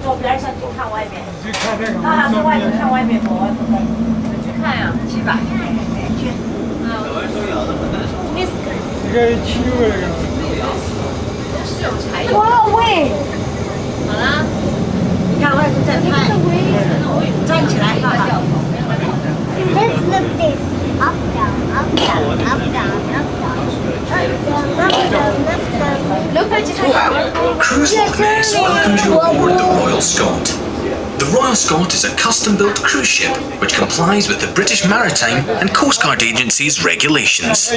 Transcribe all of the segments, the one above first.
左边上去看外面。去看那个。啊，从外面看外面多。去看呀，700。这个7个那个。是有柴油。哇喂！好啦，你看外面在拍，站起来哈哈。Let's look this. Up, down, up, down, up, down, up, down. Look at it. Cruise Loch Ness welcomes you aboard the Royal Scot. The Royal Scot is a custom-built cruise ship which complies with the British Maritime and Coast Guard Agency's regulations.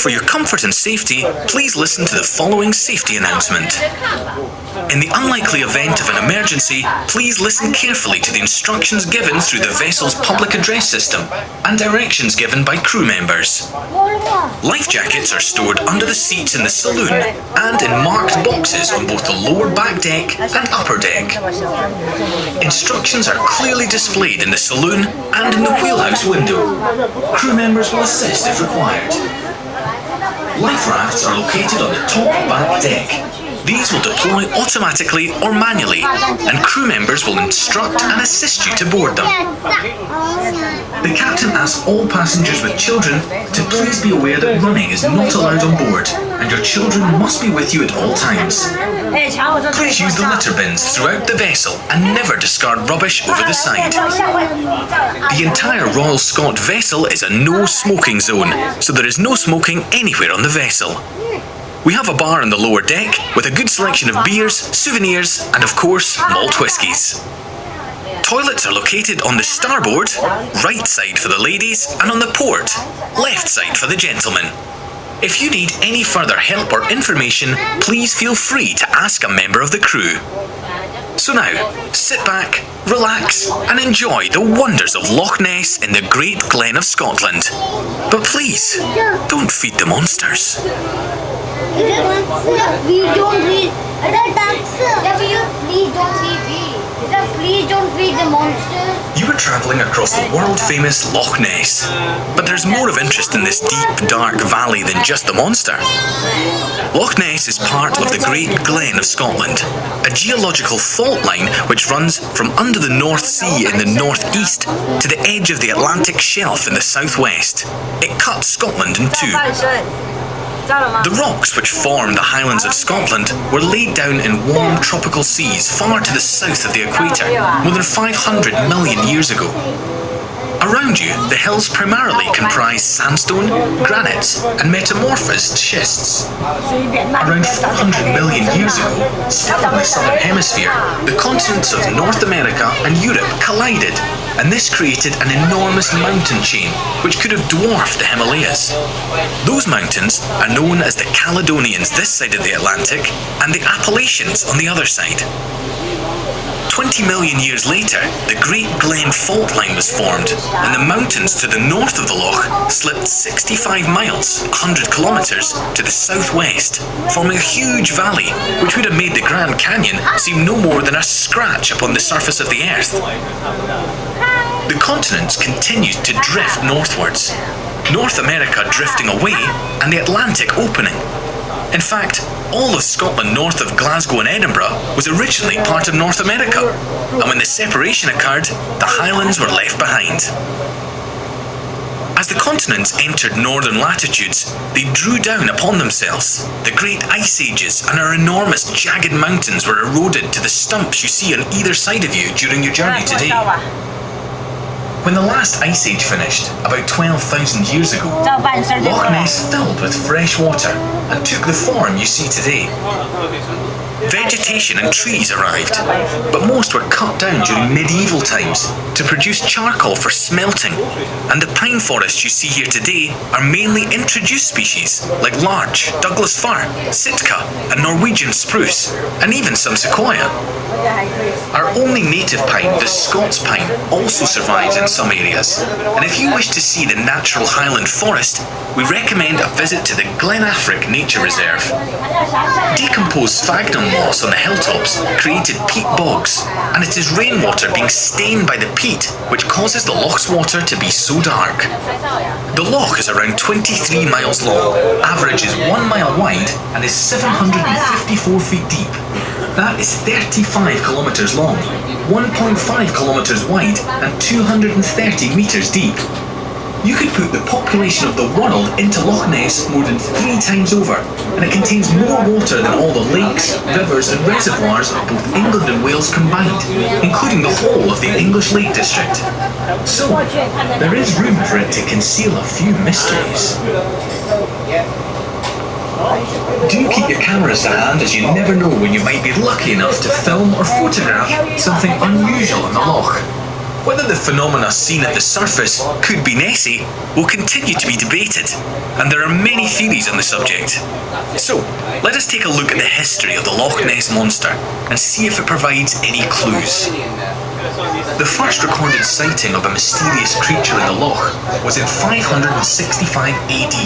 For your comfort and safety, please listen to the following safety announcement. In the unlikely event of an emergency, please listen carefully to the instructions given through the vessel's public address system and directions given by crew members. Life jackets are stored under the seats in the saloon and in marked boxes on both the lower back deck and upper deck. Instructions are clearly displayed in the saloon and in the wheelhouse window. Crew members will assist if required. Life rafts are located on the top back deck. These will deploy automatically or manually, and crew members will instruct and assist you to board them. The captain asks all passengers with children to please be aware that running is not allowed on board, and your children must be with you at all times. Please use the litter bins throughout the vessel and never discard rubbish over the side. The entire Royal Scot vessel is a no smoking zone, so there is no smoking anywhere on the vessel. We have a bar on the lower deck with a good selection of beers, souvenirs, and of course, malt whiskies. Toilets are located on the starboard, right side for the ladies, and on the port, left side for the gentlemen. If you need any further help or information, please feel free to ask a member of the crew. So now, sit back, relax, and enjoy the wonders of Loch Ness in the Great Glen of Scotland. But please, don't feed the monsters. We don't read the ducks. Please don't feed. Please don't feed the monsters. You are travelling across the world-famous Loch Ness, but there's more of interest in this deep, dark valley than just the monster. Loch Ness is part of the Great Glen of Scotland, a geological fault line which runs from under the North Sea in the northeast to the edge of the Atlantic Shelf in the southwest. It cuts Scotland in two. The rocks which form the Highlands of Scotland were laid down in warm tropical seas far to the south of the equator, more than 500 million years ago. Around you, the hills primarily comprise sandstone, granites, and metamorphosed schists. Around 400 million years ago, still in the southern hemisphere, the continents of North America and Europe collided, and this created an enormous mountain chain which could have dwarfed the Himalayas. Those mountains are known as the Caledonians this side of the Atlantic and the Appalachians on the other side. 20 million years later, the Great Glen fault line was formed, and the mountains to the north of the loch slipped 65 miles, 100 kilometres, to the southwest, forming a huge valley, which would have made the Grand Canyon seem no more than a scratch upon the surface of the earth. The continents continued to drift northwards, North America drifting away and the Atlantic opening. In fact, all of Scotland north of Glasgow and Edinburgh was originally part of North America, and when the separation occurred, the Highlands were left behind. As the continents entered northern latitudes, they drew down upon themselves. The great ice ages and our enormous jagged mountains were eroded to the stumps you see on either side of you during your journey today. When the last ice age finished, about 12,000 years ago, Loch Ness filled with fresh water and took the form you see today. Vegetation and trees arrived, but most were cut down during medieval times to produce charcoal for smelting, and the pine forests you see here today are mainly introduced species like larch, Douglas fir, Sitka, and Norwegian spruce, and even some sequoia. Our only native pine, the Scots pine, also survives in some areas, and if you wish to see the natural Highland forest, we recommend a visit to the Glen Affric Nature Reserve. Decomposed sphagnum moss on the hilltops created peat bogs, and it is rainwater being stained by the peat which causes the loch's water to be so dark. The loch is around 23 miles long, averages 1 mile wide, and is 754 feet deep. That is 35 kilometres long, 1.5 kilometres wide and 230 metres deep. You could put the population of the world into Loch Ness more than 3 times over, and it contains more water than all the lakes, rivers and reservoirs of both England and Wales combined, including the whole of the English Lake District. So, there is room for it to conceal a few mysteries. Do keep your cameras to hand, as you never know when you might be lucky enough to film or photograph something unusual in the loch. Whether the phenomena seen at the surface could be Nessie will continue to be debated, and there are many theories on the subject. So, let us take a look at the history of the Loch Ness Monster and see if it provides any clues. The first recorded sighting of a mysterious creature in the loch was in 565 AD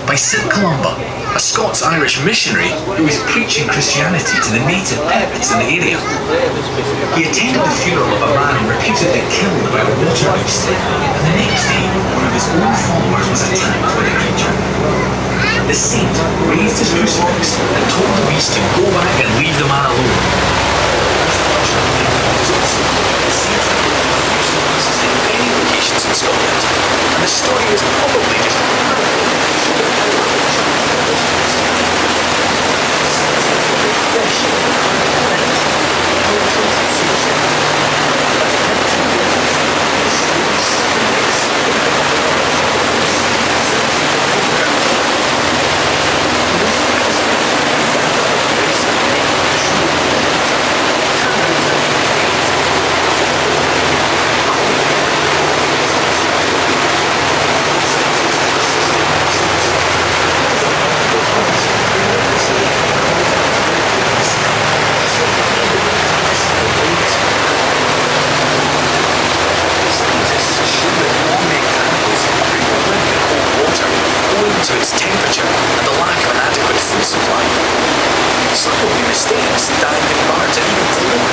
by St Columba, a Scots-Irish missionary who was preaching Christianity to the native peasants in the area. He attended the funeral of a man reputedly killed by a water beast, and the next day one of his own followers was attacked by the creature. The saint raised his crucifix and told the beast to go back and leave the man alone. In many locations in Scotland, and the story is probably just to its temperature and the lack of an adequate food supply. Some will be mistakes, diving birds and even deliberate